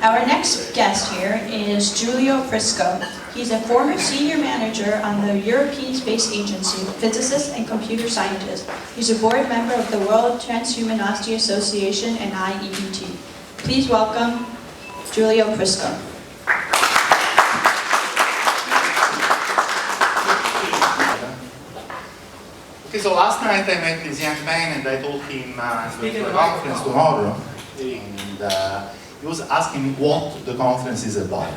Our next guest here is Giulio Prisco. He's a former senior manager on the European Space Agency, physicist and computer scientist. He's a board member of the World Transhumanosti Association and IEET. Please welcome Giulio Prisco. Okay, so last night I met this young man and I told him to the conference tomorrow, and he was asking me what the conference is about.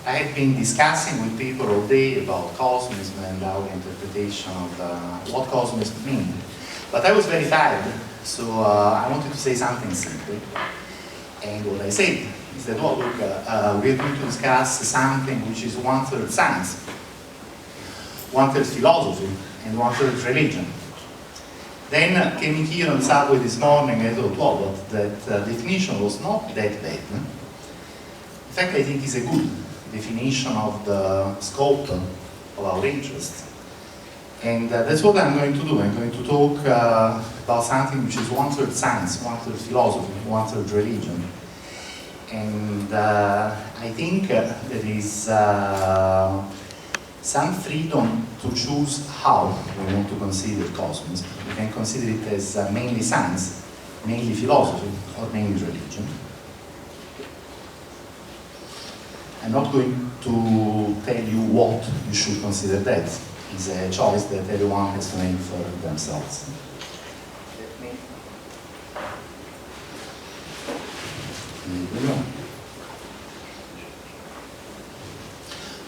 I had been discussing with people all day about cosmism and our interpretation of what cosmism means. But I was very tired, so I wanted to say something simple. And what I said is that, well, look, we're going to discuss something which is one-third science, one-third philosophy, and one-third religion. Then came here on the subway this morning and I thought, well, that definition was not that bad. In fact, I think it's a good definition of the scope of our interest. And that's what I'm going to do. I'm going to talk about something which is one-third science, one-third philosophy, one-third religion. And I think there is some freedom to choose how we want to consider cosmos. We can consider it as mainly science, mainly philosophy, or mainly religion. I'm not going to tell you what you should consider that. It's a choice that everyone has to make for themselves.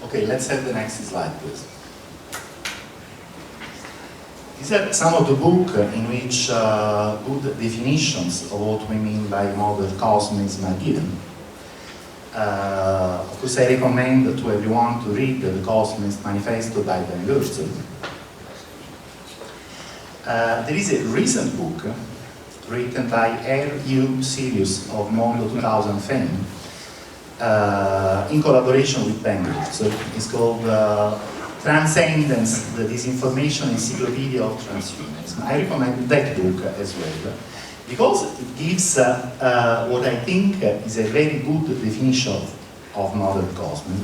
Okay, let's have the next slide, please. These are some of the books in which good definitions of what we mean by modern cosmism are given. Of course, I recommend to everyone to read the Cosmist Manifesto by Ben Goertzel. There is a recent book written by R.U. Sirius of Mondo 2000 fame, in collaboration with Ben Goertzel. It's called Transcendence, the Disinformation Encyclopedia of Transhumanism. I recommend that book as well, because it gives what I think is a very good definition of modern cosmos.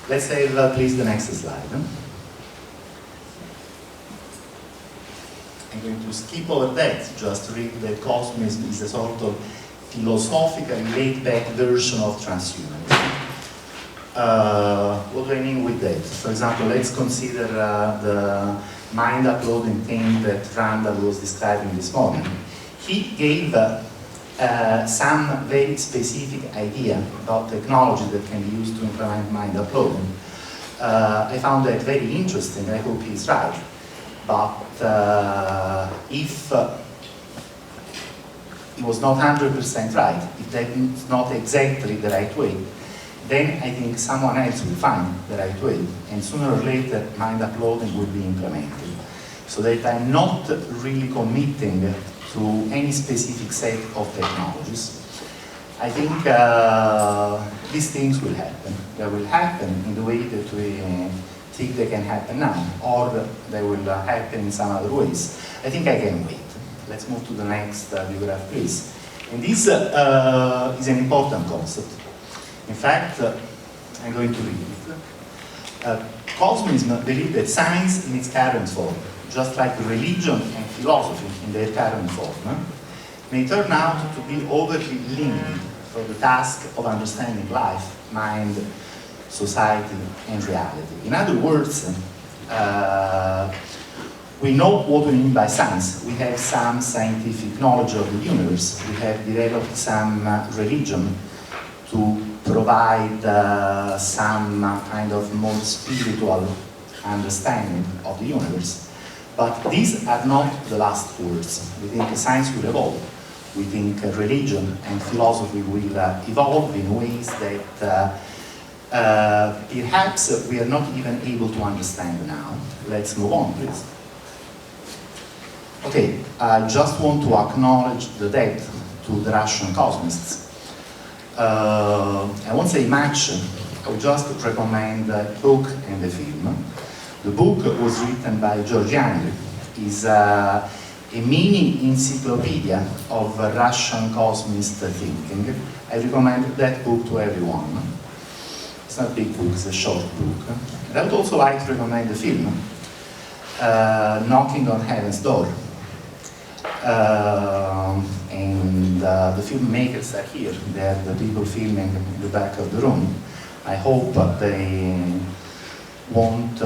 Let's have please the next slide. I'm going to skip over that, just read that cosmism is a sort of philosophically laid-back version of transhumanism. What do I mean with that? For example, let's consider the mind uploading thing that Randall was describing this morning. He gave some very specific idea about technology that can be used to implement mind uploading. I found that very interesting. I hope he's right. But if it was not 100% right, if that's not exactly the right way, then I think someone else will find the right way, and sooner or later mind uploading will be implemented. So that I'm not really committing to any specific set of technologies. I think these things will happen. They will happen in the way that we think they can happen now, or they will happen in some other ways. I think I can wait. Let's move to the next diagram, please. And this is an important concept. In fact, I'm going to read it. Cosmism believes that science in its current form, just like religion and philosophy in their current form, may turn out to be overly limited for the task of understanding life, mind, society, and reality. In other words, we know what we mean by science. We have some scientific knowledge of the universe. We have developed some religion to provide some kind of more spiritual understanding of the universe. But these are not the last words. We think science will evolve. We think religion and philosophy will evolve in ways that perhaps we are not even able to understand now. Let's move on, please. Okay, I just want to acknowledge the debt to the Russian cosmists. I won't say much. I will just recommend the book and the film. The book was written by Giorgiani. He's a a mini encyclopedia of Russian cosmist thinking. I recommend that book to everyone. It's not a big book, it's a short book. And I would also like to recommend the film, Knocking on Heaven's Door. The filmmakers are here. They are the people filming in the back of the room. I hope they want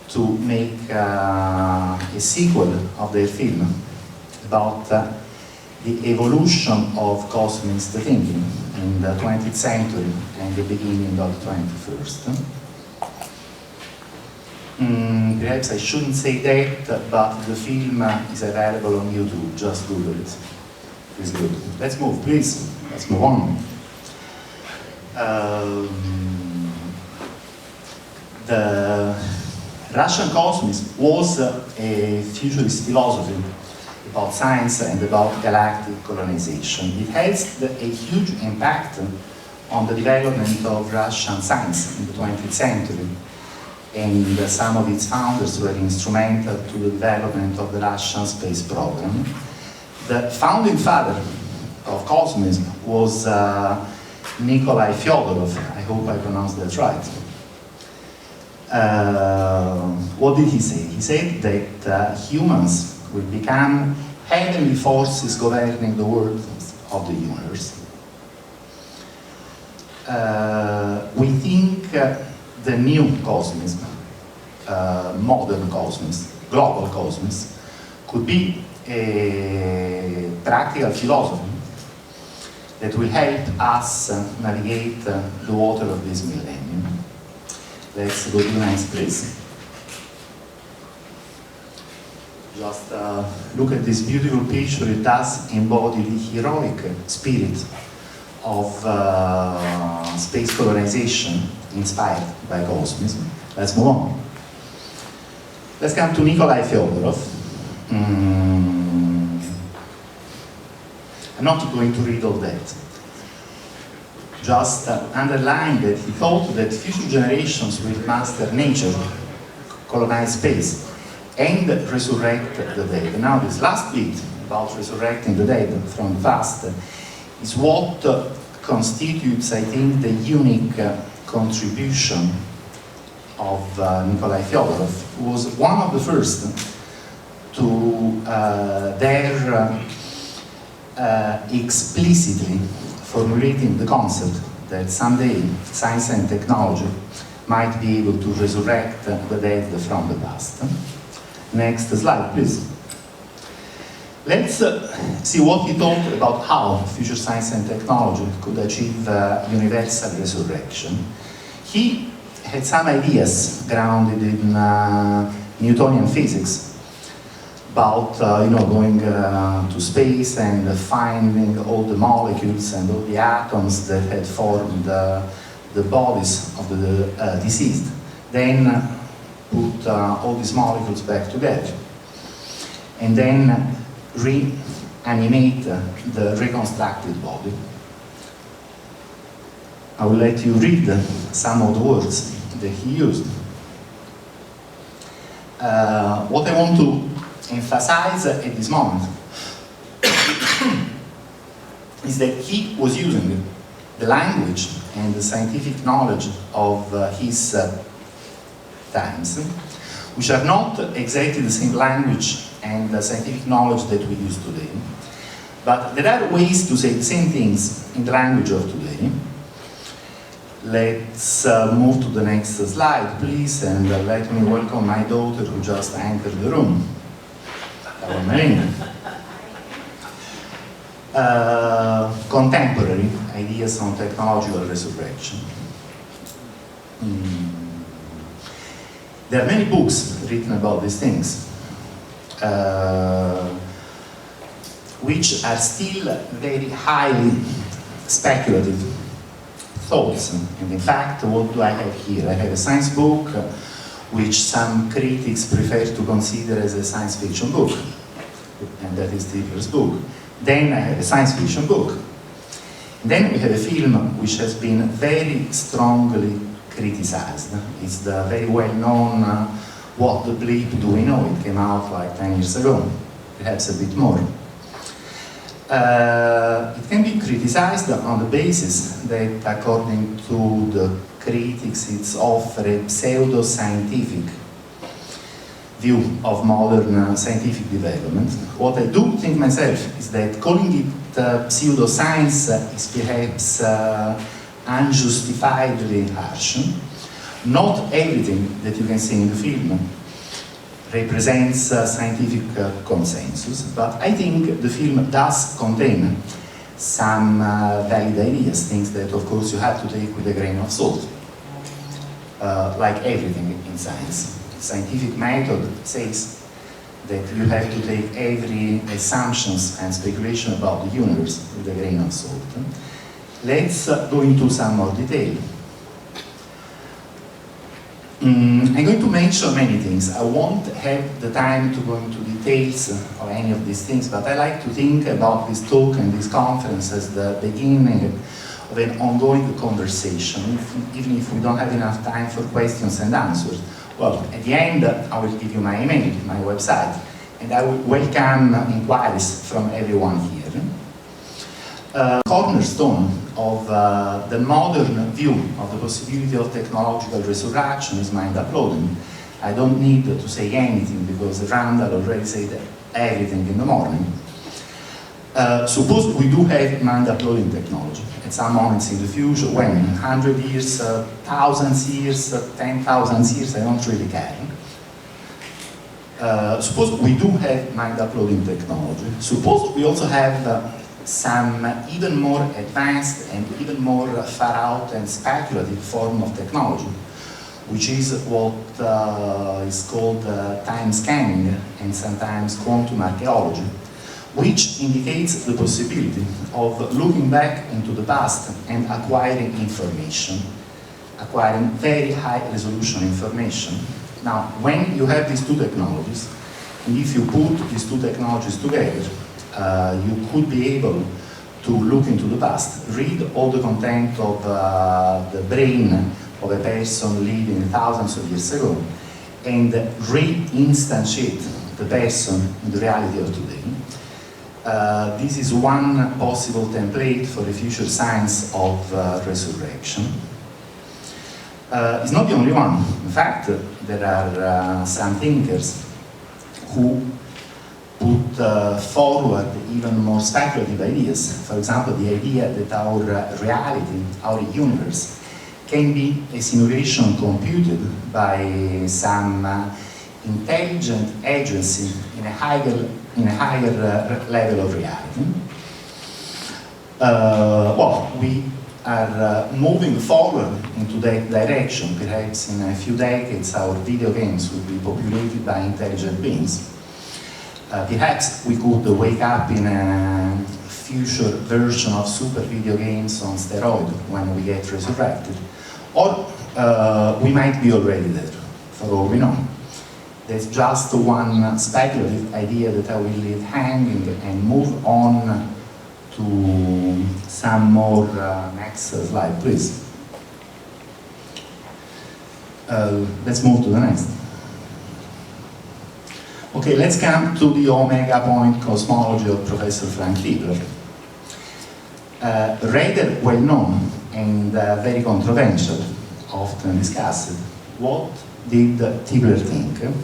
to make a sequel of their film about the evolution of cosmist thinking in the 20th century and the beginning of the 21st. Perhaps I shouldn't say that, but the film is available on YouTube. Just Google it. It's good. Let's move, please. Let's move on. The Russian cosmism was a futurist philosophy about science and about galactic colonization. It has a huge impact on the development of Russian science in the 20th century. And some of its founders were instrumental to the development of the Russian space program. The founding father of cosmism was Nikolai Fyodorov. I hope I pronounced that right. What did he say? He said that humans will become heavenly forces governing the world of the universe. We think the new cosmism, modern cosmism, global cosmism, could be a practical philosophy that will help us navigate the water of this millennium. Let's go to the next, please. Just look at this beautiful picture. It does embody the heroic spirit of space colonization inspired by cosmism. Let's move on. Let's come to Nikolai Fyodorov. I'm not going to read all that. Just underline that he thought that future generations will master nature, colonize space, and resurrect the dead. Now this last bit about resurrecting the dead from the past is what constitutes, I think, the unique contribution of Nikolai Fyodorov, who was one of the first to dare explicitly formulating the concept that someday science and technology might be able to resurrect the dead from the past. Next slide, please. Let's see what he thought about how future science and technology could achieve universal resurrection. He had some ideas grounded in Newtonian physics about going to space and finding all the molecules and all the atoms that had formed the bodies of the deceased. Then put all these molecules back together. And then reanimate the reconstructed body. I will let you read some of the words that he used. What I want to emphasize at this moment is that he was using the language and the scientific knowledge of his times, which are not exactly the same language and the scientific knowledge that we use today. But there are ways to say the same things in the language of today. Let's move to the next slide, please, and let me welcome my daughter who just entered the room. Contemporary ideas on technological resurrection. There are many books written about these things, which are still very highly speculative thoughts. And in fact, what do I have here? I have a science book, which some critics prefer to consider as a science fiction book, and that is Stifler's book. Then I have a science fiction book. And then we have a film which has been very strongly criticized. It's the very well-known What the Bleep Do We Know? It came out like 10 years ago. perhaps a bit more. It can be criticized on the basis that, according to the critics, it's often a pseudo-scientific view of modern scientific development. What I do think myself is that calling it pseudoscience is perhaps unjustifiably harsh. Not everything that you can see in the film represents scientific consensus, but I think the film does contain some valid ideas, things that of course you have to take with a grain of salt. Like everything in science. The scientific method says that you have to take every assumptions and speculation about the universe with a grain of salt. Let's go into some more detail. I'm going to mention many things. I won't have the time to go into details of any of these things, but I like to think about this talk and this conference as the beginning of an ongoing conversation, even if we don't have enough time for questions and answers. Well, at the end, I will give you my email, my website, and I will welcome inquiries from everyone here. Cornerstone of the modern view of the possibility of technological resurrection is mind uploading. I don't need to say anything because Randall already said everything in the morning. Suppose we do have mind uploading technology at some moments in the future, when 100 years, 1,000 years, 10,000 years, I don't really care. Suppose we do have mind uploading technology. Suppose we also have some even more advanced and even more far out and speculative form of technology, which is what is called time scanning and sometimes quantum archaeology, which indicates the possibility of looking back into the past and acquiring information, acquiring very high resolution information. Now, when you have these two technologies, and if you put these two technologies together, you could be able to look into the past, read all the content of the brain of a person living thousands of years ago, and re-instantiate the person in the reality of today. This is one possible template for the future science of resurrection. It's not the only one. In fact, there are some thinkers who put forward even more speculative ideas. For example, the idea that our reality, our universe, can be a simulation computed by some intelligent agency in a higher level of reality. Well, we are moving forward into that direction. Perhaps in a few decades our video games will be populated by intelligent beings. Perhaps we could wake up in a future version of super video games on steroids when we get resurrected. Or we might be already there, for all we know. There's just one speculative idea that I will leave hanging and move on to some more. Next slide, please. Let's move to the next. Okay, let's come to the omega point cosmology of Professor Frank Tipler. Rather well known and very controversial, often discussed. What did Tipler think?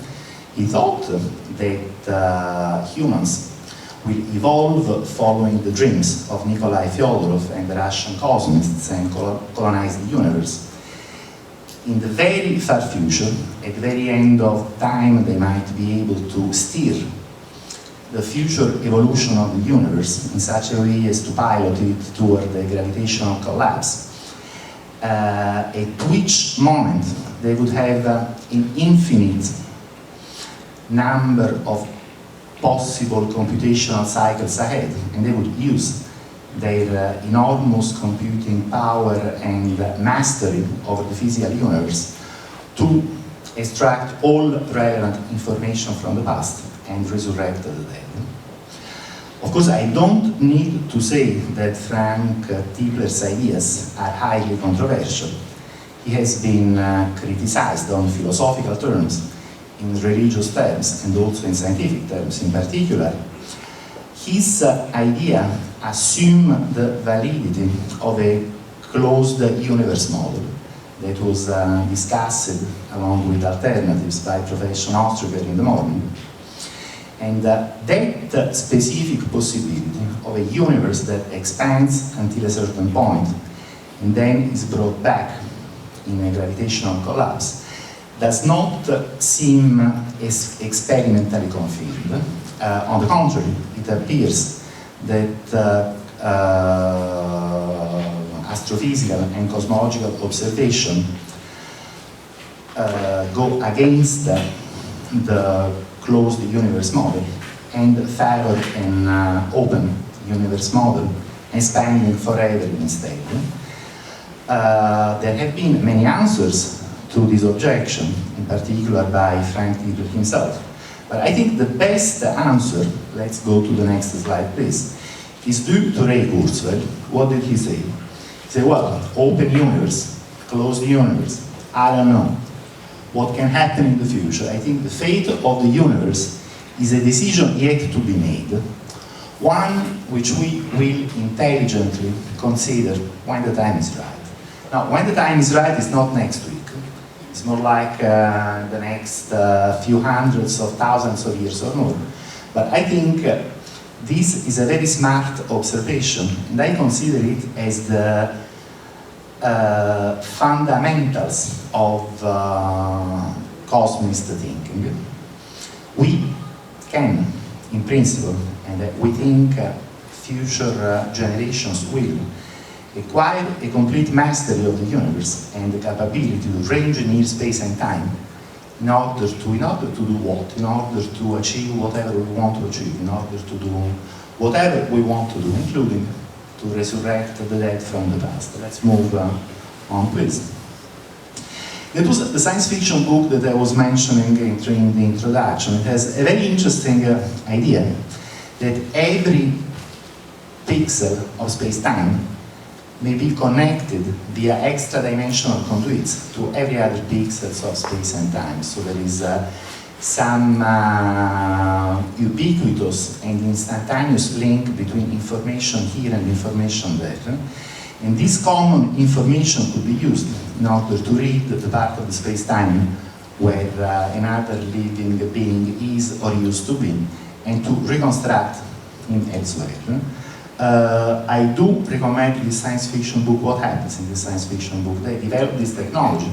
He thought that humans will evolve following the dreams of Nikolai Fyodorov and the Russian cosmists and colonize the universe. In the very far future, at the very end of time, they might be able to steer the future evolution of the universe in such a way as to pilot it toward the gravitational collapse. At which moment they would have an infinite number of possible computational cycles ahead, and they would use their enormous computing power and mastery over the physical universe to extract all relevant information from the past and resurrect the dead. Of course, I don't need to say that Frank Tipler's ideas are highly controversial. He has been criticized on philosophical terms in religious terms and also in scientific terms in particular, his idea assumed the validity of a closed universe model that was discussed along with alternatives by Professor Ostriger in the morning. And that specific possibility of a universe that expands until a certain point and then is brought back in a gravitational collapse does not seem as experimentally confirmed. On the contrary, it appears that astrophysical and cosmological observation go against the closed universe model and favor an open universe model, expanding forever instead. There have been many answers to this objection, in particular by Frank Tiedler himself. But I think the best answer, let's go to the next slide please, is due to Ray Kurzweil. What did he say? He said, well, open universe, closed universe, I don't know. What can happen in the future? I think the fate of the universe is a decision yet to be made, one which we will intelligently consider when the time is right. Now, when the time is right is not next week. It's more like the next few hundreds of thousands of years or more. But I think this is a very smart observation, and I consider it as the fundamentals of cosmist thinking. We can, in principle, and we think future generations will, acquire a complete mastery of the universe and the capability to range near space and time in order to do what? In order to achieve whatever we want to achieve, in order to do whatever we want to do, including to resurrect the dead from the past. Let's move on, please. That was the science fiction book that I was mentioning in the introduction. It has a very interesting idea that every pixel of space-time may be connected via extra-dimensional conduits to every other pixels of space and time. So there is some ubiquitous and instantaneous link between information here and information there. And this common information could be used in order to read the part of the space-time where another living being is or used to be, and to reconstruct him elsewhere. I do recommend this science fiction book. What happens in this science fiction book? They develop this technology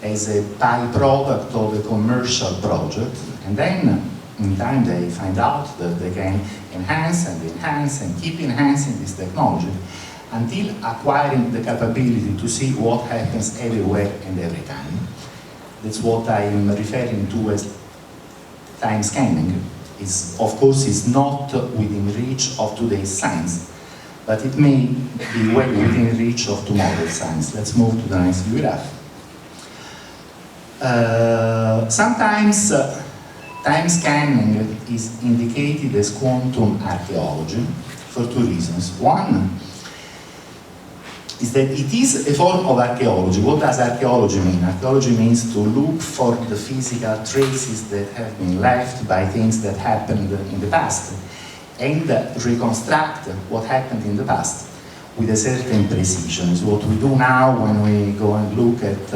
as a byproduct of a commercial project, and then in time they find out that they can enhance and keep enhancing this technology until acquiring the capability to see what happens everywhere and every time. That's what I am referring to as time scanning. Of course, is not within reach of today's science, but it may be well within reach of tomorrow's science. Let's move to the next graph. Sometimes time scanning is indicated as quantum archaeology for two reasons. One is that it is a form of archaeology. What does archaeology mean? Archaeology means to look for the physical traces that have been left by things that happened in the past and reconstruct what happened in the past with a certain precision. It's what we do now when we go and look at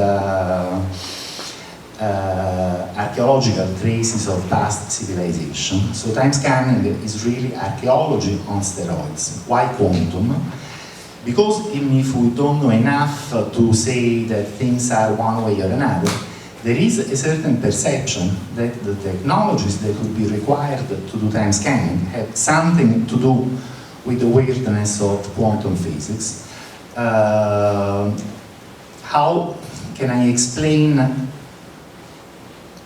archaeological traces of past civilization. So time scanning is really archaeology on steroids. Why quantum? Because even if we don't know enough to say that things are one way or another, there is a certain perception that the technologies that would be required to do time scanning have something to do with the weirdness of quantum physics. How can I explain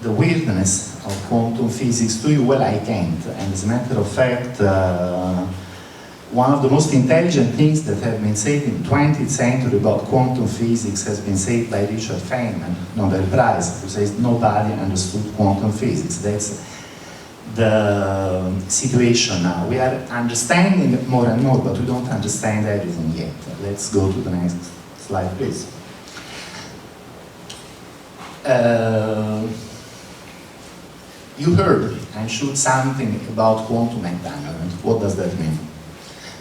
the weirdness of quantum physics to you? Well, I can't. And as a matter of fact, one of the most intelligent things that have been said in the 20th century about quantum physics has been said by Richard Feynman, Nobel Prize, who says nobody understood quantum physics. That's the situation now. We are understanding more and more, but we don't understand everything yet. Let's go to the next slide, please. You heard, I'm sure, something about quantum entanglement. What does that mean?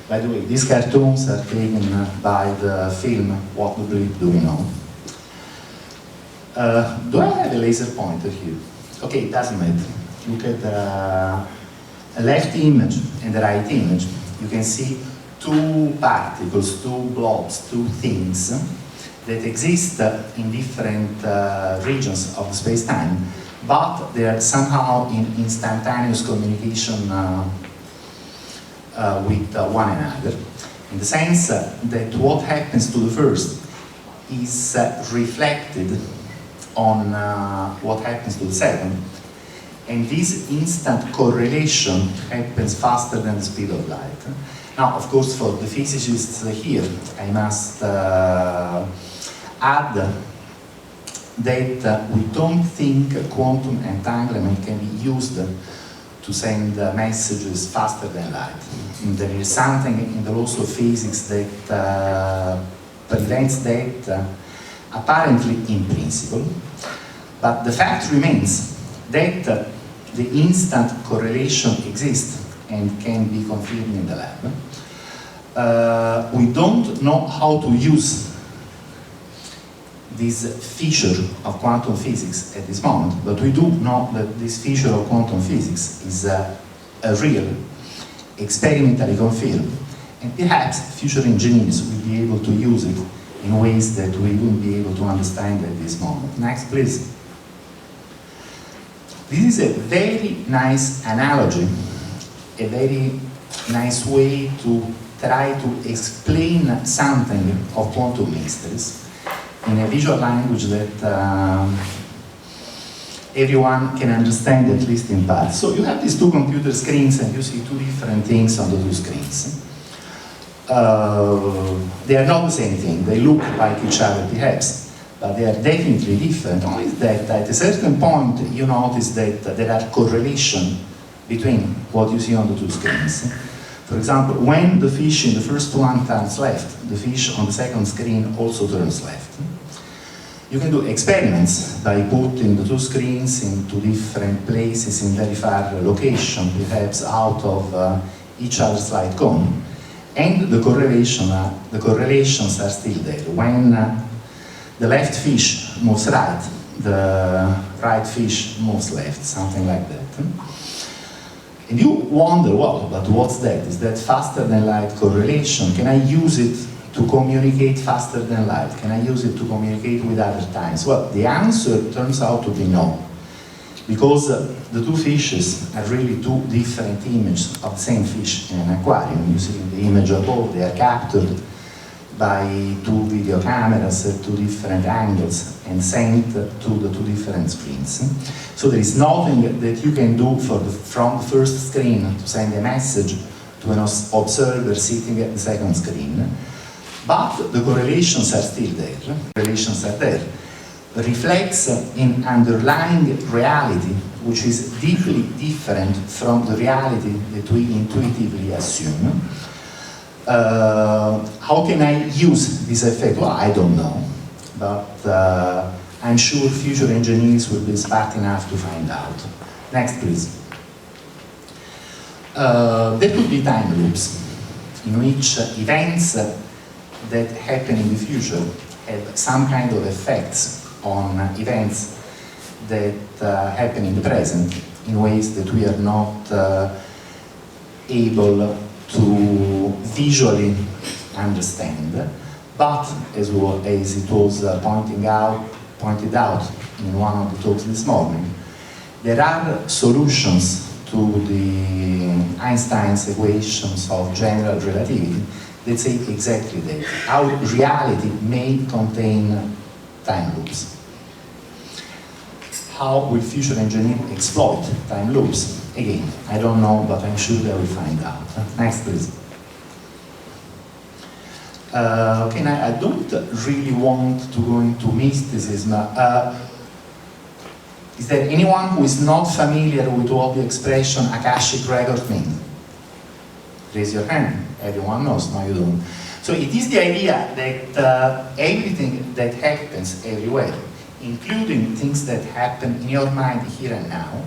By the way, these cartoons are taken by the film What the Bleep Do We Know? Do I have a laser pointer here? Okay, it doesn't matter. Look at the left image and the right image. You can see two particles, two blobs, two things that exist in different regions of the space-time, but they are somehow in instantaneous communication with one another, in the sense that what happens to the first is reflected on what happens to the second, and this instant correlation happens faster than the speed of light. Now, of course, for the physicists here, I must add that we don't think quantum entanglement can be used to send messages faster than light. And there is something in the laws of physics that prevents that, apparently in principle, but the fact remains that the instant correlation exists and can be confirmed in the lab. We don't know how to use this feature of quantum physics at this moment, but we do know that this feature of quantum physics is a real, experimentally confirmed, and perhaps future engineers will be able to use it in ways that we wouldn't be able to understand at this moment. Next, please. This is a very nice analogy, a very nice way to try to explain something of quantum mysteries in a visual language that everyone can understand, at least in part. So you have these two computer screens and you see two different things on the two screens. They are not the same thing, they look like each other perhaps, but they are definitely different. Only that at a certain point you notice that there are correlation between what you see on the two screens. For example, when the fish in the first one turns left, the fish on the second screen also turns left. You can do experiments by putting the two screens into different places in very far location, perhaps out of each other's light cone, and the correlations are still there. When the left fish moves right, the right fish moves left, something like that. And you wonder, well, but what's that? Is that faster than light correlation? Can I use it to communicate faster than light? Can I use it to communicate with other times? Well, the answer turns out to be no. Because the two fishes are really two different images of the same fish in an aquarium. You see in the image above, they are captured by two video cameras at two different angles and sent to the two different screens. So there is nothing that you can do from the first screen to send a message to an observer sitting at the second screen. But the correlations are still there. Correlations are there. Reflects in underlying reality, which is deeply different from the reality that we intuitively assume. How can I use this effect? Well, I don't know, but I'm sure future engineers will be smart enough to find out. Next, please. There could be time loops in which events that happen in the future have some kind of effects on events that happen in the present in ways that we are not able to visually understand. But as it was pointed out in one of the talks this morning, there are solutions to the Einstein's equations of general relativity that say exactly that. Our reality may contain time loops. How will future engineering exploit time loops? Again, I don't know, but I'm sure they will find out. Next, please. Okay, now I don't really want to go into mysticism. Is there anyone who is not familiar with what the expression Akashic record means? Raise your hand. Everyone knows. No, you don't. So it is the idea that everything that happens everywhere, including things that happen in your mind here and now,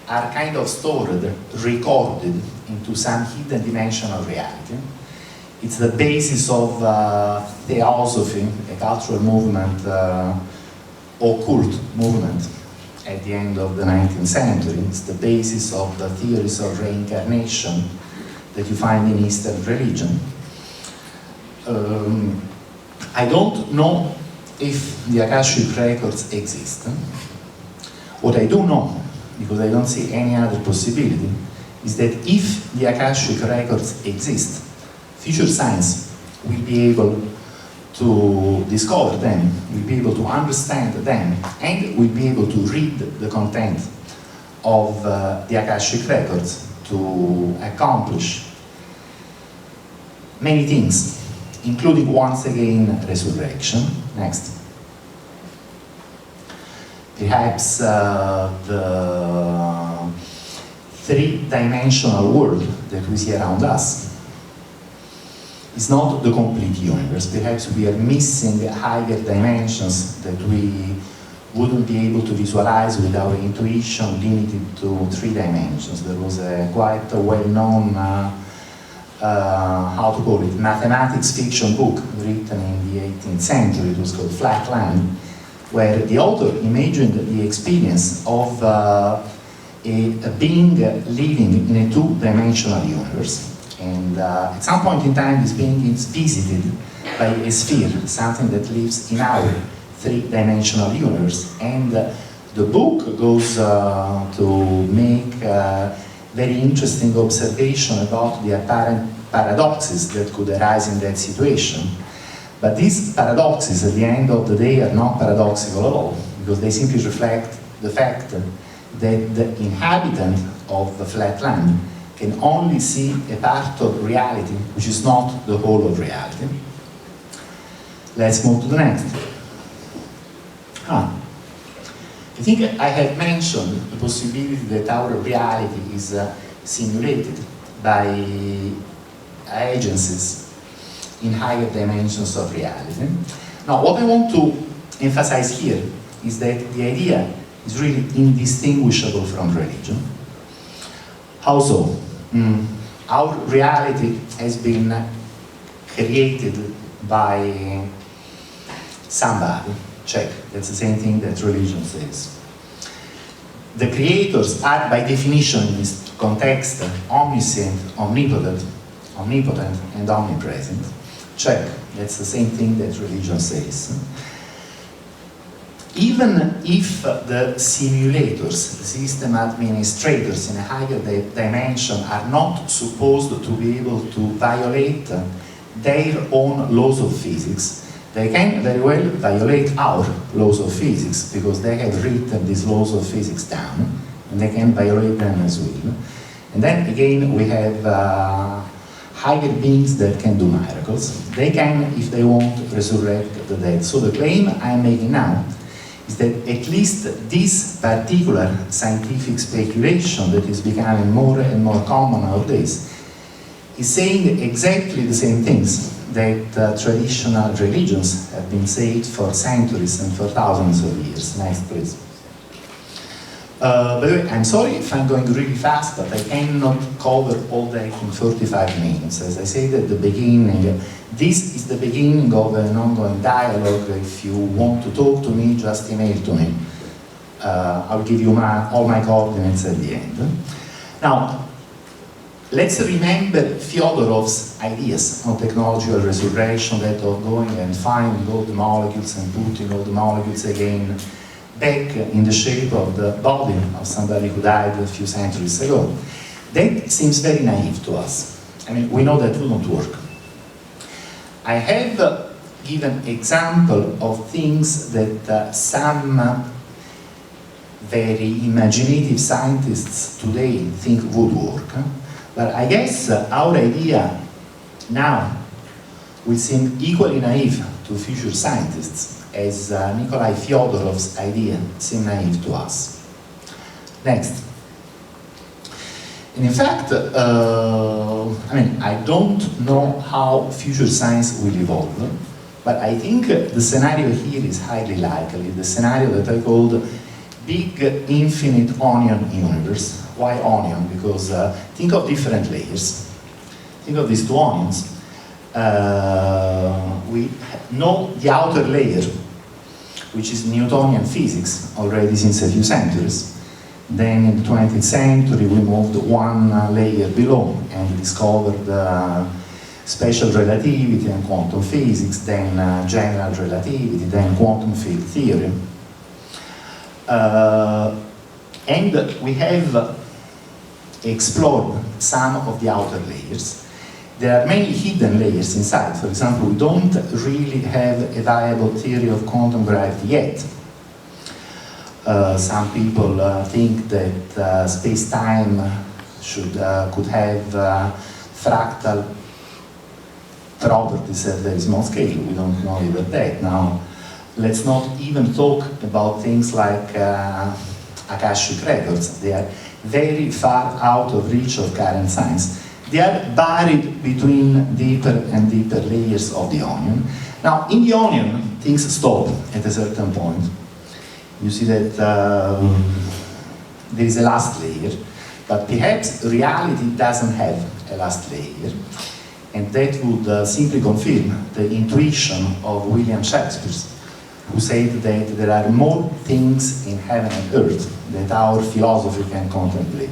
are kind of stored, recorded into some hidden dimension of reality. It's the basis of theosophy, a cultural movement, occult movement at the end of the 19th century. It's the basis of the theories of reincarnation that you find in Eastern religion. I don't know if the Akashic records exist. What I do know, because I don't see any other possibility, is that if the Akashic records exist, future science will be able to discover them, will be able to understand them, and will be able to read the content of the Akashic records to accomplish many things, including, once again, resurrection. Next. Perhaps the three-dimensional world that we see around us is not the complete universe. Perhaps we are missing higher dimensions that we wouldn't be able to visualize with our intuition limited to 3 dimensions. There was a quite well-known, how to call it, mathematics fiction book written in the 18th century. It was called Flatland, where the author imagined the experience of a being living in a 2-dimensional universe. And at some point in time, this being is visited by a sphere, something that lives in our 3-dimensional universe. And the book goes to make very interesting observation about the apparent paradoxes that could arise in that situation. But these paradoxes, at the end of the day, are not paradoxical at all, because they simply reflect the fact that the inhabitant of the flat land can only see a part of reality, which is not the whole of reality. Let's move to the next. I think I have mentioned the possibility that our reality is simulated by agencies in higher dimensions of reality. Now, what I want to emphasize here is that the idea is really indistinguishable from religion. How so? Our reality has been created by somebody. Check. That's the same thing that religion says. The creators are, by definition, in this context, omniscient, omnipotent, and omnipresent. Check. That's the same thing that religion says. Even if the simulators, the system administrators in a higher dimension are not supposed to be able to violate their own laws of physics, they can very well violate our laws of physics, because they have written these laws of physics down, and they can violate them as well. And then again, we have higher beings that can do miracles. They can, if they want, resurrect the dead. So the claim I'm making now is that at least this particular scientific speculation that is becoming more and more common nowadays is saying exactly the same things that traditional religions have been saying for centuries and for thousands of years. Next, please. By the way, I'm sorry if I'm going really fast, but I cannot cover all that in 45 minutes. As I said at the beginning, this is the beginning of an ongoing dialogue. If you want to talk to me, just email to me. I'll give you all my coordinates at the end. Now, let's remember Fyodorov's ideas on technological resurrection, that of going and finding all the molecules and putting all the molecules again back in the shape of the body of somebody who died a few centuries ago. That seems very naive to us. I mean, we know that wouldn't work. I have given example of things that some very imaginative scientists today think would work. But I guess our idea now will seem equally naive to future scientists as Nikolai Fyodorov's idea seemed naive to us. Next. And in fact, I don't know how future science will evolve, but I think the scenario here is highly likely. The scenario that I called big infinite onion universe. Why onion? Because think of different layers. Think of these two onions. We know the outer layer, which is Newtonian physics, already since a few centuries. Then in the 20th century we moved one layer below and discovered special relativity and quantum physics, then general relativity, then quantum field theory. And we have explored some of the outer layers. There are many hidden layers inside. For example, we don't really have a viable theory of quantum gravity yet. Some people think that space-time could have fractal properties at very small scale. We don't know even that. Now, let's not even talk about things like Akashic records. They are very far out of reach of current science. They are buried between deeper and deeper layers of the onion. Now, in the onion, things stop at a certain point. You see that there is a last layer, but perhaps reality doesn't have a last layer, and that would simply confirm the intuition of William Shakespeare, who said that there are more things in heaven and earth that our philosophy can contemplate.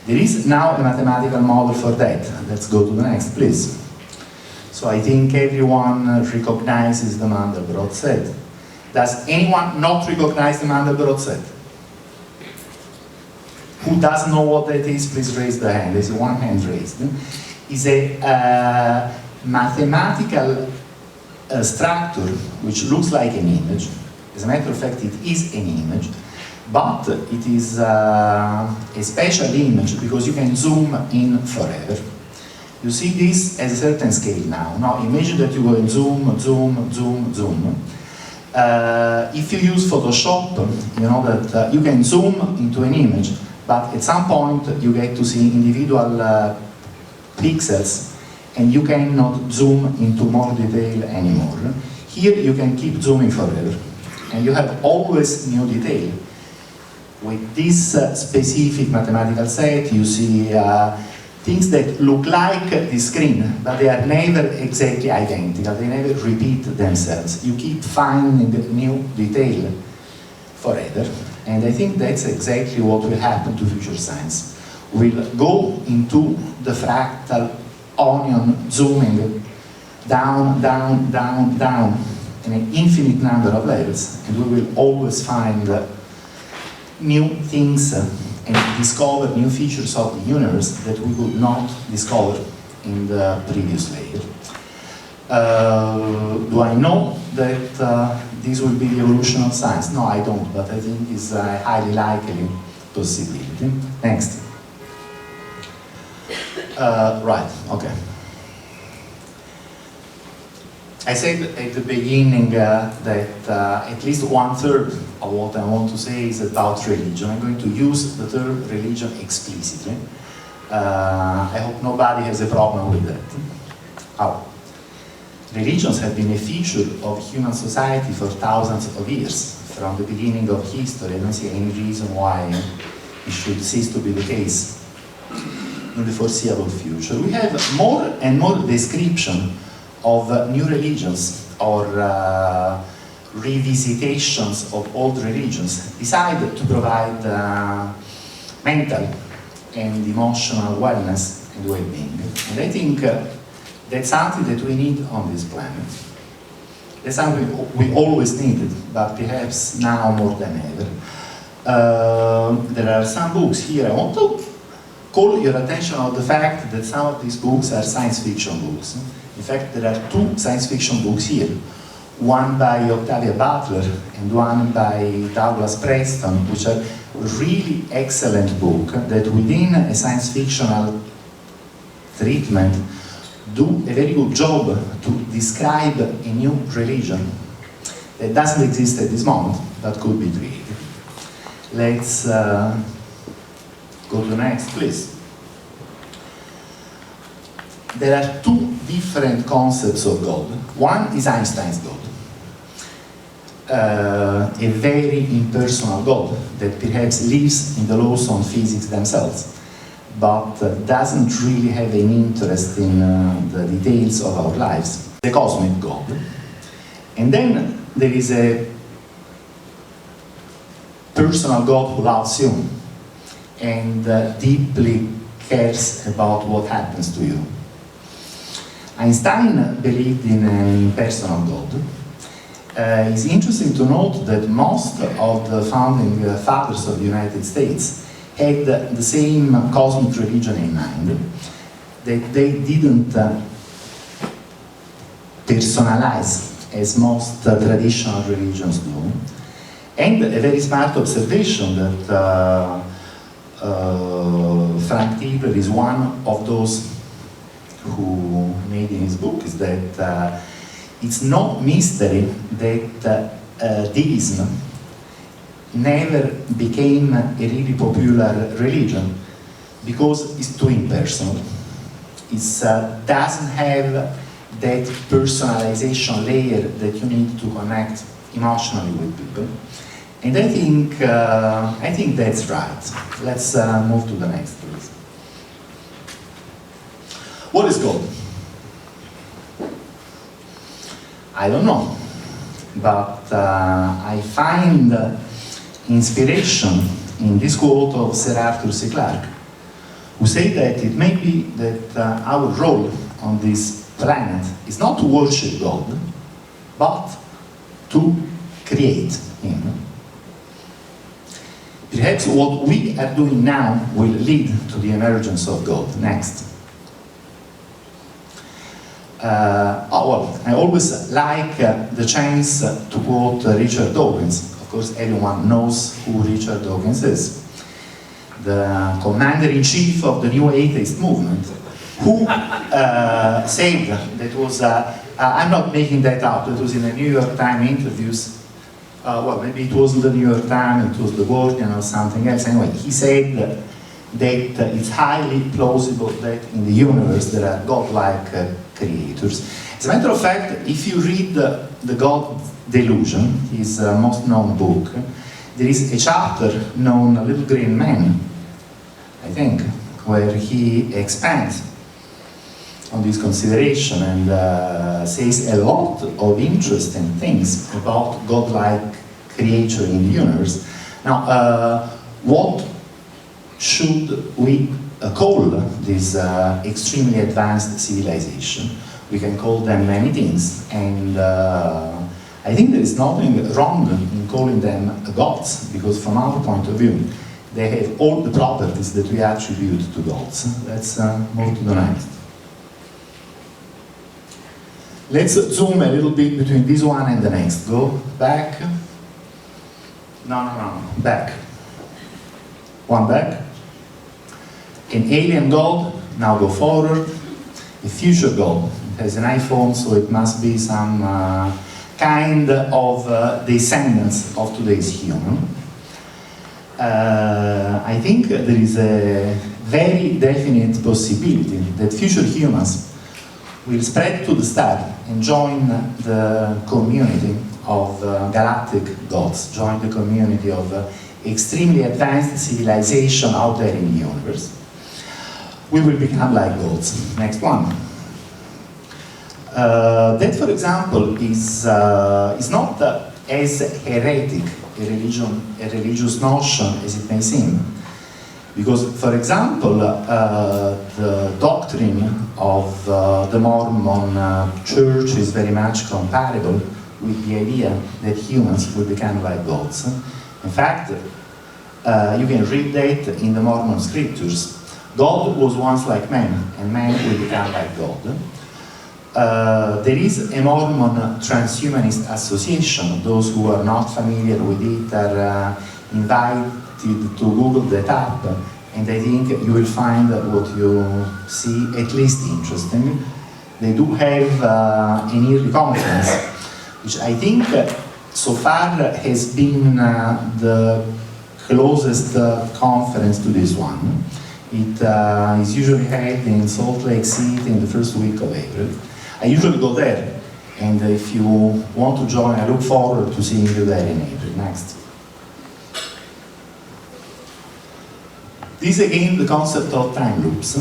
There is now a mathematical model for that. Let's go to the next, please. So I think everyone recognizes the Mandelbrot set. Does anyone not recognize the Mandelbrot set? Who doesn't know what that is, please raise the hand. There's one hand raised. It's a mathematical structure which looks like an image. As a matter of fact, it is an image, but it is a special image because you can zoom in forever. You see this as a certain scale now. Now imagine that you go and zoom, zoom, zoom, zoom. If you use Photoshop, you know that you can zoom into an image, but at some point you get to see individual pixels and you cannot zoom into more detail anymore. Here you can keep zooming forever and you have always new detail. With this specific mathematical set you see things that look like the screen, but they are never exactly identical, they never repeat themselves. You keep finding new detail forever, and I think that's exactly what will happen to future science. We'll go into the fractal onion zooming down, down, down, down in an infinite number of levels, and we will always find new things and discover new features of the universe that we could not discover in the previous layer. Do I know that this will be the evolution of science? No, I don't, but I think it's a highly likely possibility. Next. Right, okay. I said at the beginning that at least 1/3 of what I want to say is about religion. I'm going to use the term religion explicitly. I hope nobody has a problem with that. How? Religions have been a feature of human society for thousands of years. From the beginning of history, I don't see any reason why it should cease to be the case in the foreseeable future. We have more and more description of new religions or revisitations of old religions decide to provide mental and emotional wellness and well-being. And I think that's something that we need on this planet. That's something we always needed, but perhaps now more than ever. There are some books here. I want to call your attention on the fact that some of these books are science fiction books. In fact, there are 2 science fiction books here. One by Octavia Butler and one by Douglas Preston, which are really excellent books that within a science fictional treatment do a very good job to describe a new religion that doesn't exist at this moment, but could be created. Let's go to the next, please. There are 2 different concepts of God. One is Einstein's God. a very impersonal God that perhaps lives in the laws on physics themselves, but doesn't really have an interest in the details of our lives, the cosmic God. And then there is a personal God who loves you and deeply cares about what happens to you. Einstein believed in an impersonal God. It's interesting to note that most of the founding fathers of the United States had the same cosmic religion in mind, that they didn't personalize as most traditional religions do. And a very smart observation that Frank Tipler is one of those who made in his book is that it's no mystery that deism never became a really popular religion because it's too impersonal. It doesn't have that personalization layer that you need to connect emotionally with people. And I think that's right. Let's move to the next, please. What is God? I don't know, but I find inspiration in this quote of Sir Arthur C. Clarke, who said that it may be that our role on this planet is not to worship God, but to create Him. Perhaps what we are doing now will lead to the emergence of God. Next. I always like the chance to quote Richard Dawkins. Of course, everyone knows who Richard Dawkins is. The commander-in-chief of the new atheist movement, who said, that was, I'm not making that up, it was in a New York Times interviews, well, maybe it wasn't the New York Times, it was the Guardian or something else. Anyway, he said that it's highly plausible that in the universe there are godlike creators. As a matter of fact, if you read the God Delusion, his most known book, there is a chapter known Little Green Man, I think, where he expands on this consideration and says a lot of interesting things about godlike creature in the universe. Now, what should we call this extremely advanced civilization? We can call them many things, and I think there is nothing wrong in calling them gods, because from our point of view, they have all the properties that we attribute to gods. Let's move to the next. Let's zoom a little bit between this one and the next. Go back. No, back. One back. An alien god, now go forward. A future god. It has an iPhone, so it must be some kind of descendants of today's human. I think there is a very definite possibility that future humans will spread to the star and join the community of galactic gods, join the community of extremely advanced civilization out there in the universe. We will become like gods. Next one. That, for example, is not as heretic a religious notion as it may seem. Because, for example, the doctrine of the Mormon church is very much comparable with the idea that humans will become like gods. In fact, you can read that in the Mormon scriptures. God was once like man, and man will become like God. There is a Mormon transhumanist association. Those who are not familiar with it are invited to Google that up, and I think you will find what you see at least interesting. They do have an yearly conference, which I think so far has been the closest conference to this one. It is usually held in Salt Lake City in the first week of April. I usually go there, And if you want to join, I look forward to seeing you there in April. Next. This again, the concept of time loops.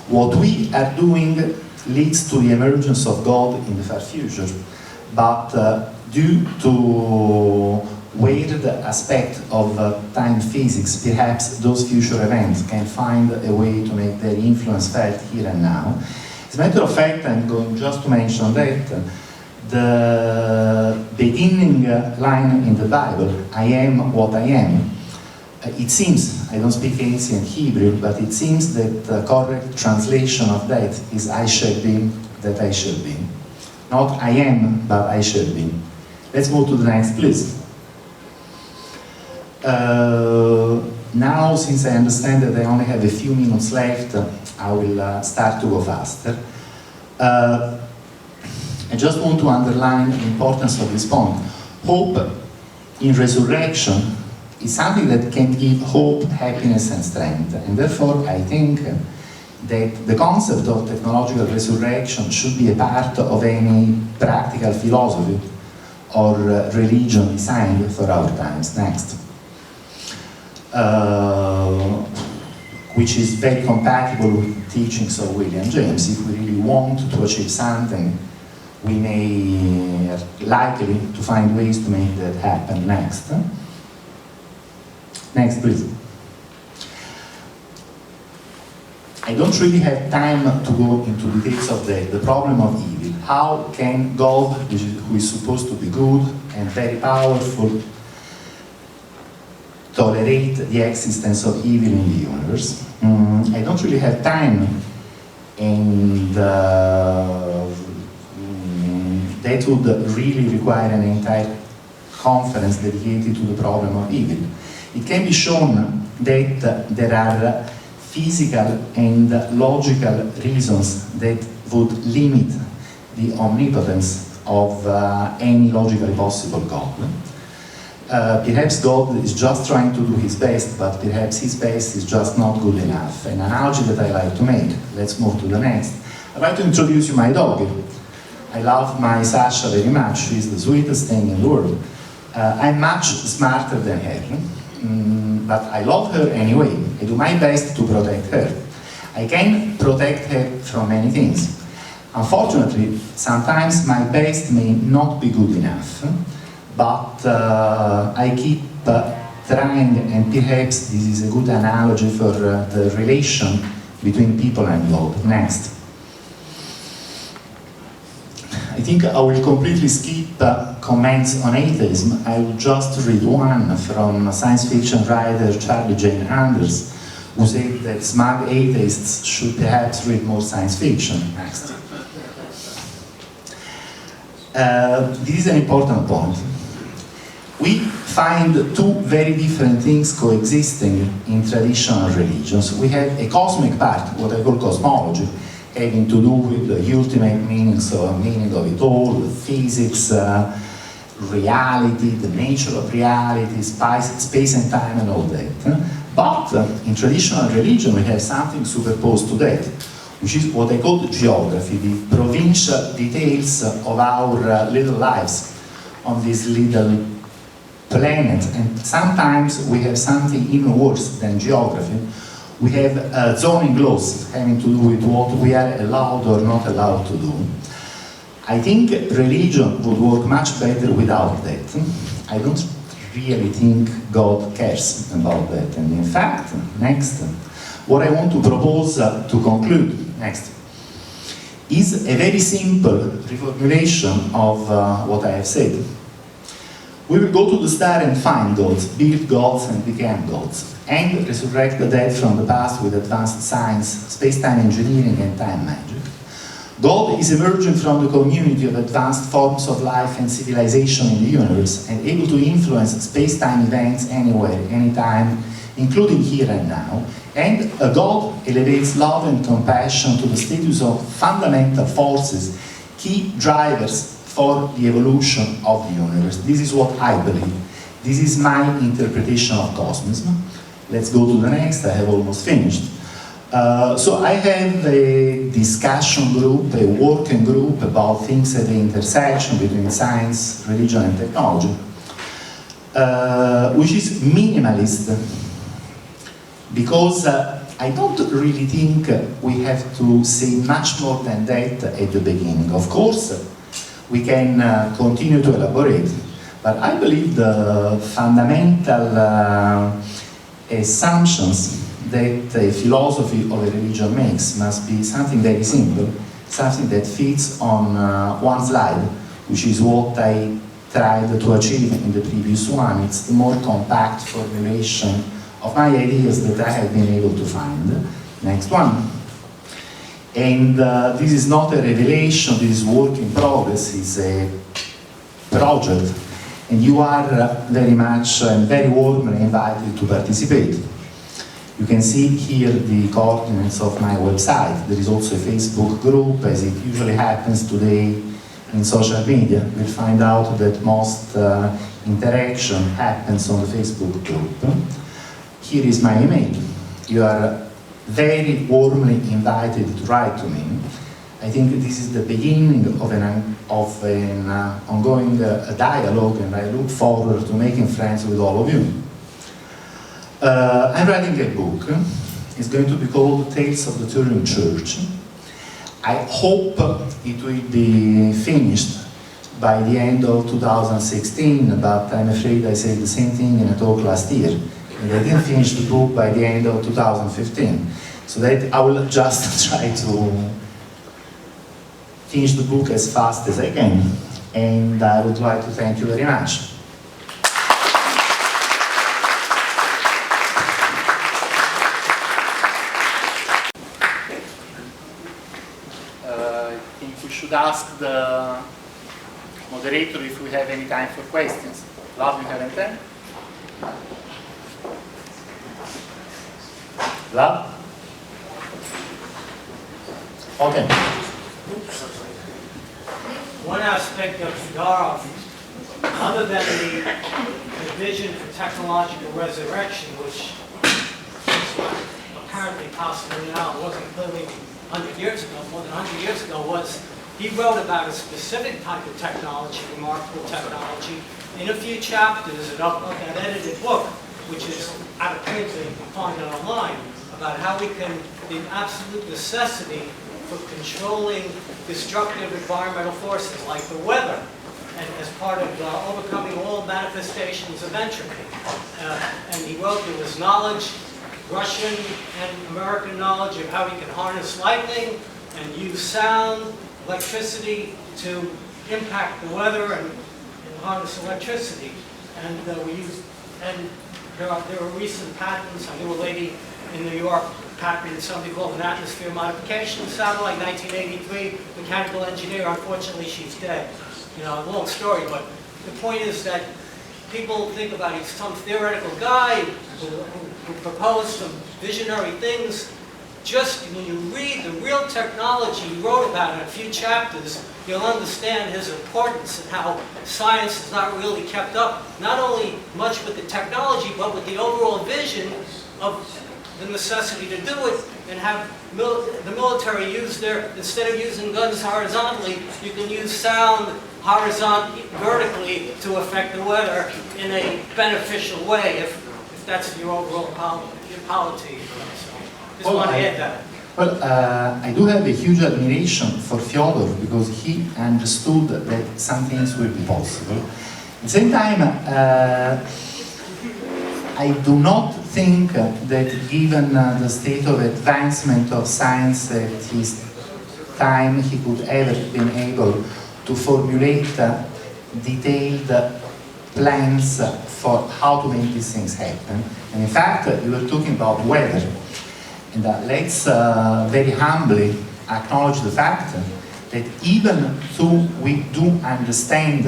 What we are doing leads to the emergence of God in the far future, but due to weird aspect of time physics, perhaps those future events can find a way to make their influence felt here and now. As a matter of fact, I'm going just to mention that the beginning line in the Bible, I am what I am, it seems, I don't speak ancient Hebrew, but it seems that the correct translation of that is I shall be that I shall be. Not I am, but I shall be. Let's move to the next, please. Now, since I understand that I only have a few minutes left, I will start to go faster. I just want to underline the importance of this point. Hope in resurrection is something that can give hope, happiness, and strength. And therefore, I think that the concept of technological resurrection should be a part of any practical philosophy or religion designed for our times. Next. Which is very compatible with teachings of William James. If we really want to achieve something, we may likely to find ways to make that happen. Next. Next, please. I don't really have time to go into details of the problem of evil. How can God, who is supposed to be good and very powerful, tolerate the existence of evil in the universe? I don't really have time, and that would really require an entire conference dedicated to the problem of evil. It can be shown that there are physical and logical reasons that would limit the omnipotence of any logically possible God. Perhaps God is just trying to do his best, but perhaps his best is just not good enough. An analogy that I like to make, let's move to the next. I'd like to introduce you my dog. I love my Sasha very much. She's the sweetest thing in the world. I'm much smarter than her. But I love her anyway. I do my best to protect her. I can protect her from many things. Unfortunately, sometimes my best may not be good enough, but I keep trying, and perhaps this is a good analogy for the relation between people and God. Next. I think I will completely skip comments on atheism. I will just read one from science fiction writer Charlie Jane Anders, who said that smug atheists should perhaps read more science fiction. Next. This is an important point. We find two very different things coexisting in traditional religions. We have a cosmic part, what I call cosmology, having to do with the ultimate meaning of it all, physics, reality, the nature of reality, space and time and all that. But in traditional religion we have something superposed to that, which is what I call the geography, the provincial details of our little lives on this little planet. And sometimes we have something even worse than geography. We have zoning laws having to do with what we are allowed or not allowed to do. I think religion would work much better without that. I don't really think God cares about that. And in fact, next, what I want to propose to conclude, next, is a very simple reformulation of what I have said. We will go to the star and find gods, build gods and become gods, and resurrect the dead from the past with advanced science, space-time engineering and time magic. God is emerging from the community of advanced forms of life and civilization in the universe and able to influence space-time events anywhere, anytime, including here and now. And a God elevates love and compassion to the status of fundamental forces, key drivers for the evolution of the universe. This is what I believe. This is my interpretation of Cosmism. Let's go to the next, I have almost finished. So I have a discussion group, a working group about things at the intersection between science, religion and technology, which is minimalist, because I don't really think we have to say much more than that at the beginning. Of course, we can continue to elaborate, but I believe the fundamental assumptions that a philosophy or a religion makes must be something very simple, something that fits on one slide, which is what I tried to achieve in the previous one. It's the more compact formulation of my ideas that I have been able to find. Next one. And this is not a revelation, this is work in progress, it's a project, and you are very much and very warmly invited to participate. You can see here the coordinates of my website. There is also a Facebook group, as it usually happens today in social media. We'll find out that most interaction happens on the Facebook group. Here is my email. You are very warmly invited to write to me. I think this is the beginning of an ongoing dialogue, and I look forward to making friends with all of you. I'm writing a book. It's going to be called Tales of the Turing Church. I hope it will be finished by the end of 2016, but I'm afraid I said the same thing in a talk last year. And I didn't finish the book by the end of 2015. So that I will just try to finish the book as fast as I can. And I would like to thank you very much. I think we should ask the moderator if we have any time for questions. Love, you have any time? Love? Okay. One aspect of Darov, other than the vision for technological resurrection, which is apparently possible now, it wasn't clearly 100 years ago, more than 100 years ago, was he wrote about a specific type of technology, remarkable technology, in a few chapters, an edited book, which is out of print, so you can find it online, about how we can, the absolute necessity for controlling destructive environmental forces like the weather, and as part of overcoming all manifestations of entropy. And he wrote there was knowledge, Russian and American knowledge of how we can harness lightning and use sound, electricity to impact the weather and harness electricity. And there are recent patents. I knew a lady in New York patented something called an atmosphere modification satellite, 1983, mechanical engineer. Unfortunately, she's dead. You know, a long story, but the point is that people think about he's some theoretical guy who proposed some visionary things. Just when you read the real technology he wrote about in a few chapters, you'll understand his importance and how science has not really kept up, not only much with the technology, but with the overall vision of the necessity to do it, and have the military use instead of using guns horizontally, you can use sound vertically to affect the weather in a beneficial way, if that's your overall policy. So, just want to add that. Well, I do have a huge admiration for Fyodor because he understood that some things will be possible. At the same time, I do not think that given the state of advancement of science at his time, he could ever been able to formulate detailed plans for how to make these things happen. And in fact, you were talking about weather. And let's very humbly acknowledge the fact that even though we do understand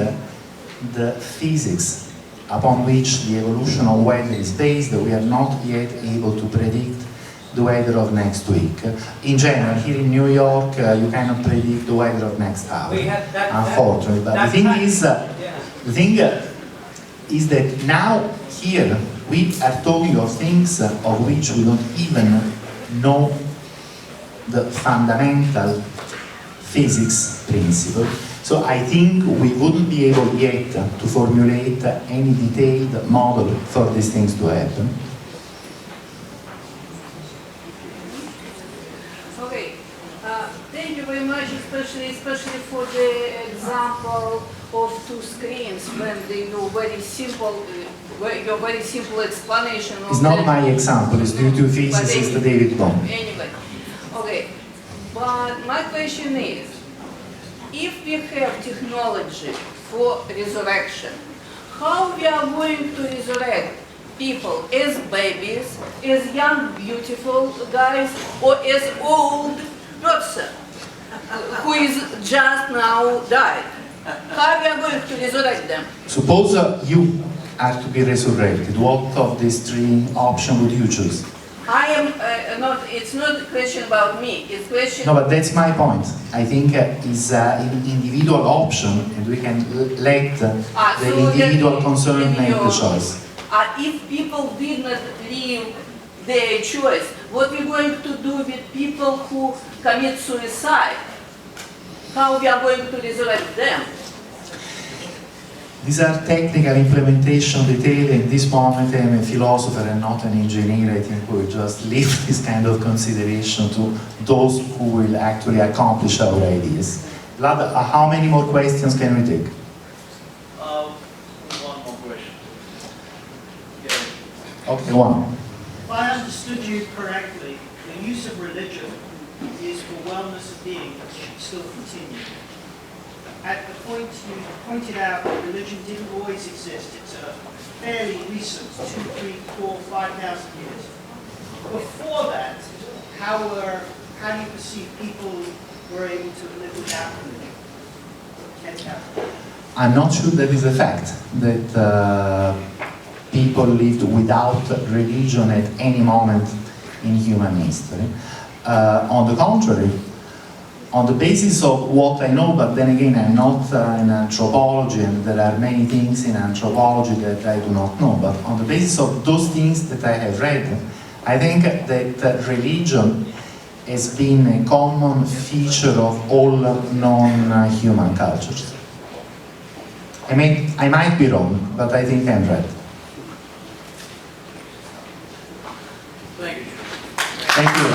the physics upon which the evolution of weather is based, we are not yet able to predict the weather of next week. In general, here in New York, you cannot predict the weather of next hour, unfortunately. But the thing is that now here we are talking of things of which we don't even know the fundamental physics principle. So I think we wouldn't be able yet to formulate any detailed model for these things to happen. Okay, thank you very much, especially for the example of two screens when your very simple explanation of It's not my example, it's due to physicist David Bohm. Anyway, okay, but my question is, if we have technology for resurrection, how we are going to resurrect people as babies, as young beautiful guys, or as old person who is just now died? How we are going to resurrect them? Suppose you are to be resurrected, what of these three options would you choose? I am not, it's not a question about me, it's a question... No, but that's my point. I think it's an individual option, and we can let the individual concerned make the choice. If people did not leave their choice, what are we going to do with people who commit suicide? How we are going to resurrect them? These are technical implementation details. At this moment, I'm a philosopher and not an engineer. I think we'll just leave this kind of consideration to those who will actually accomplish our ideas. Vlad, how many more questions can we take? One more question. Yeah. Okay, one. If I understood you correctly, the use of religion is for wellness of being, which should still continue. At the point you pointed out that religion didn't always exist, it's a fairly recent 2, 3, 4, 5,000 years. Before that, how do you perceive people were able to live without religion? Can it happen? I'm not sure that is a fact, that people lived without religion at any moment in human history. On the contrary, on the basis of what I know, but then again, I'm not in anthropology, and there are many things in anthropology that I do not know, but on the basis of those things that I have read, I think that religion has been a common feature of all non-human cultures. I might be wrong, but I think I'm right. Thank you. Thank you.